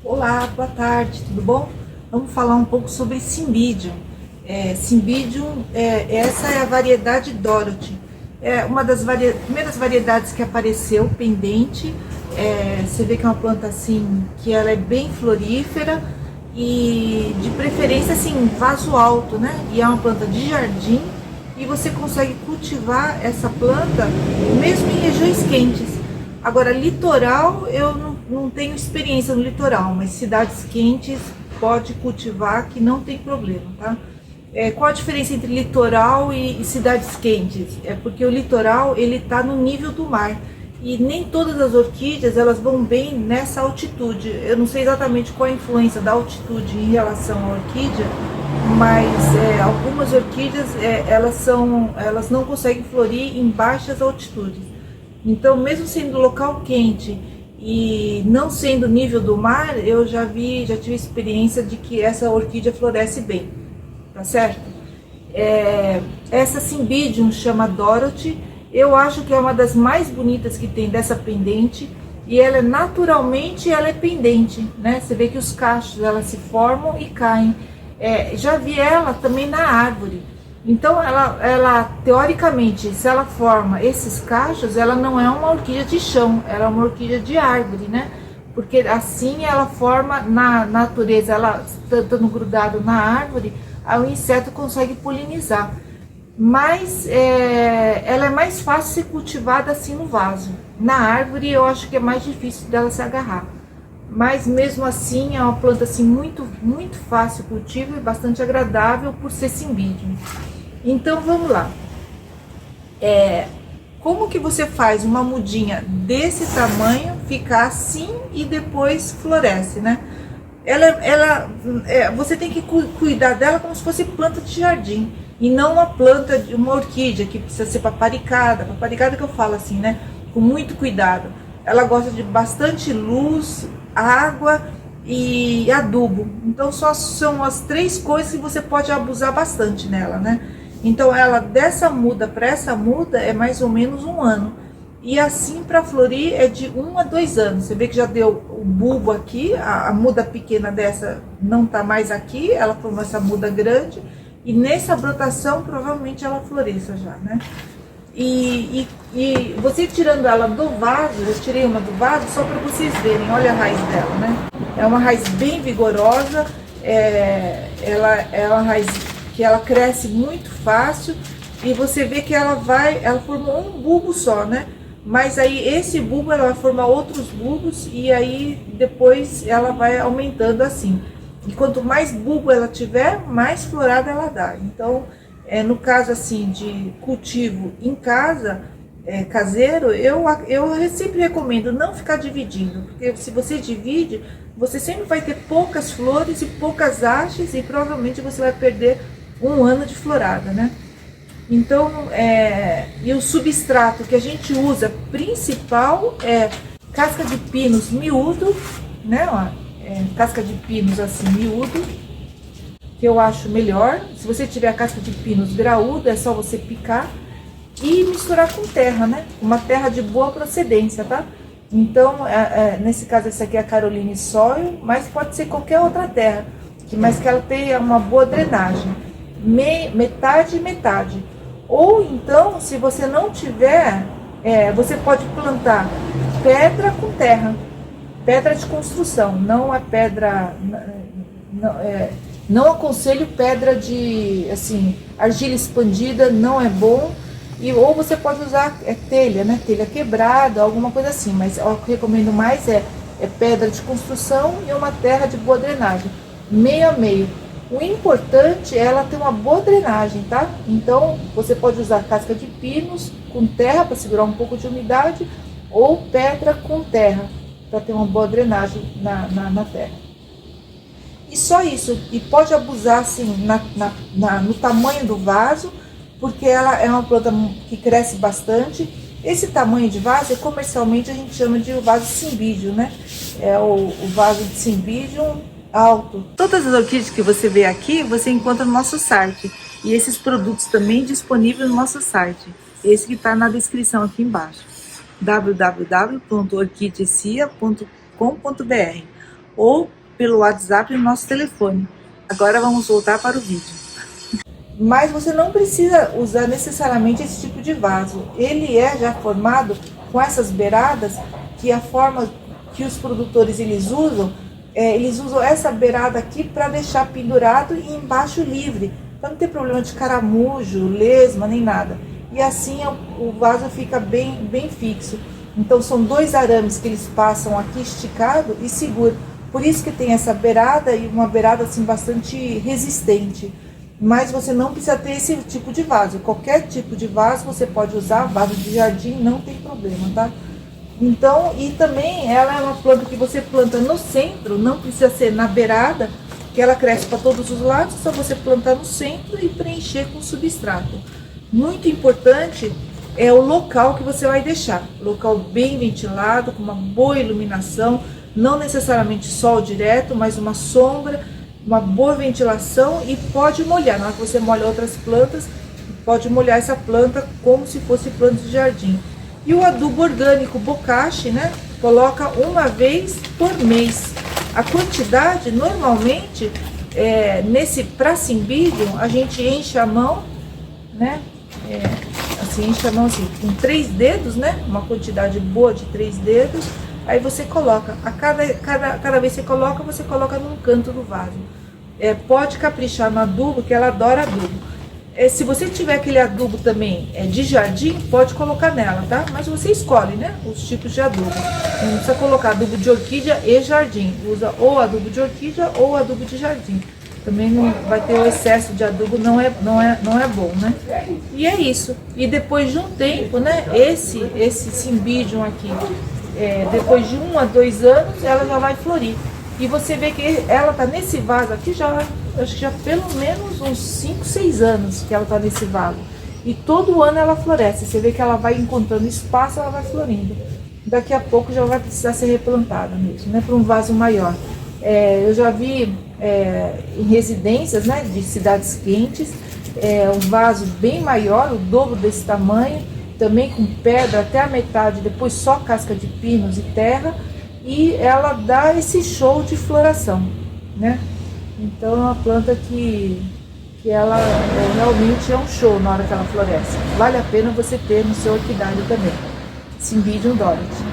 Olá, boa tarde, tudo bom? Vamos falar um pouco sobre Cymbidium. Cymbidium, essa é a variedade Dorothy. É uma das primeiras variedades que apareceu, pendente. Você vê que é uma planta assim, que ela é bem florífera e de preferência assim, vaso alto, né? E é uma planta de jardim e você consegue cultivar essa planta mesmo em regiões quentes. Agora, litoral, eu não tenho experiência no litoral, mas cidades quentes pode cultivar que não tem problema, tá? Qual a diferença entre litoral e cidades quentes? É porque o litoral, ele tá no nível do mar e nem todas as orquídeas, elas vão bem nessa altitude. Eu não sei exatamente qual a influência da altitude em relação à orquídea, mas algumas orquídeas, elas não conseguem florir em baixas altitudes. Então, mesmo sendo local quente e não sendo nível do mar, eu já tive experiência de que essa orquídea floresce bem, tá certo? Essa Cymbidium chama Dorothy, eu acho que é uma das mais bonitas que tem dessa pendente, e ela naturalmente ela é pendente, né? Você vê que os cachos elas se formam e caem. Já vi ela também na árvore. Então, ela teoricamente, se ela forma esses cachos, ela não é uma orquídea de chão, ela é uma orquídea de árvore, né? Porque assim ela forma na natureza, ela estando grudado na árvore, o inseto consegue polinizar. Mas ela é mais fácil ser cultivada assim no vaso. Na árvore eu acho que é mais difícil dela se agarrar. Mas mesmo assim é uma planta assim muito fácil cultivo e bastante agradável por ser Cymbidium. Então vamos lá. Como que você faz uma mudinha desse tamanho ficar assim e depois floresce, né? Você tem que cuidar dela como se fosse planta de jardim e não uma orquídea que precisa ser paparicada que eu falo assim, né? Com muito cuidado. Ela gosta de bastante luz, água e adubo. Então são as três coisas que você pode abusar bastante nela, né? Então ela dessa muda para essa muda é mais ou menos 1 ano. E assim para florir é de 1 a 2 anos. Você vê que já deu o bulbo aqui, a muda pequena dessa não tá mais aqui, ela formou essa muda grande. E nessa brotação provavelmente ela floresça já, né? E você tirando ela do vaso, eu tirei uma do vaso só para vocês verem, olha a raiz dela, né? É uma raiz bem vigorosa, ela é uma raiz que ela cresce muito fácil e você vê que ela formou um bulbo só, né? Mas aí esse bulbo ela vai formar outros bulbos e aí depois ela vai aumentando assim. E quanto mais bulbo ela tiver, mais florada ela dá. Então, no caso assim de cultivo em casa, caseiro, eu sempre recomendo não ficar dividindo, porque se você divide, você sempre vai ter poucas flores e poucas hastes e provavelmente você vai perder 1 ano de florada, né? Então, e o substrato que a gente usa principal é casca de pinos miúdo, né? Casca de pinos assim miúdo, que eu acho melhor. Se você tiver a casca de pinos graúda, é só você picar e misturar com terra, né? Uma terra de boa procedência, tá? Então, nesse caso, essa aqui é a Caroline Soil, mas pode ser qualquer outra terra, mas que ela tenha uma boa drenagem. Metade e metade. Ou então, se você não tiver, você pode plantar pedra com terra. Pedra de construção, não é pedra... Não aconselho pedra de, assim, argila expandida, não é bom. Ou você pode usar telha, né? Telha quebrada, alguma coisa assim. Mas o que eu recomendo mais é pedra de construção e uma terra de boa drenagem. Meio a meio. O importante é ela ter uma boa drenagem, tá? Então, você pode usar casca de pinos com terra para segurar um pouco de umidade ou pedra com terra para ter uma boa drenagem na terra. E só isso. E pode abusar assim no tamanho do vaso, porque ela é uma planta que cresce bastante. Esse tamanho de vaso, comercialmente a gente chama de vaso Cymbidium, né? É o vaso de Cymbidium alto. Todas as orquídeas que você vê aqui, você encontra no nosso site. E esses produtos também disponíveis no nosso site. Esse que está na descrição aqui embaixo. www.orquidecia.com.br ou pelo WhatsApp no nosso telefone. Agora vamos voltar para o vídeo. Mas você não precisa usar necessariamente esse tipo de vaso. Ele é já formado com essas beiradas, que a forma que os produtores eles usam essa beirada aqui para deixar pendurado e embaixo livre. Então não tem problema de caramujo, lesma, nem nada. E assim o vaso fica bem fixo. Então são 2 arames que eles passam aqui esticado e seguro. Por isso que tem essa beirada e uma beirada assim bastante resistente. Mas você não precisa ter esse tipo de vaso. Qualquer tipo de vaso você pode usar, vaso de jardim não tem problema, tá? Então, e também ela é uma planta que você planta no centro, não precisa ser na beirada, que ela cresce para todos os lados, só você plantar no centro e preencher com substrato. Muito importante é o local que você vai deixar. Local bem ventilado, com uma boa iluminação, não necessariamente sol direto, mas uma sombra, uma boa ventilação e pode molhar. Na hora que você molha outras plantas, pode molhar essa planta como se fosse planta de jardim. E o adubo orgânico bocashi, né? Coloca uma vez por mês. A quantidade, normalmente, nesse pra Cymbidium, a gente enche a mão, né? Assim, enche a mão assim, com 3 dedos, né? Uma quantidade boa de 3 dedos. Aí você coloca, cada vez que você coloca num canto do vaso. Pode caprichar no adubo, que ela adora adubo. Se você tiver aquele adubo também de jardim, pode colocar nela, tá? Mas você escolhe, né? Os tipos de adubo. Não precisa colocar adubo de orquídea e jardim. Usa ou adubo de orquídea ou adubo de jardim. Também não vai ter o excesso de adubo, não é bom, né? E é isso. E depois de um tempo, né? Esse Cymbidium aqui, depois de 1 a 2 anos, ela já vai florir. E você vê que ela tá nesse vaso aqui já, acho que já pelo menos uns 5, 6 anos que ela tá nesse vaso. E todo ano ela floresce. Você vê que ela vai encontrando espaço, ela vai florindo. Daqui a pouco já vai precisar ser replantada mesmo, né? Para um vaso maior. Eu já vi em residências, né, de cidades quentes, um vaso bem maior, o dobro desse tamanho, também com pedra até a metade, depois só casca de pinos e terra, e ela dá esse show de floração, né? Então é uma planta que ela realmente é um show na hora que ela floresce. Vale a pena você ter no seu orquidário também. Cymbidium Dorothy.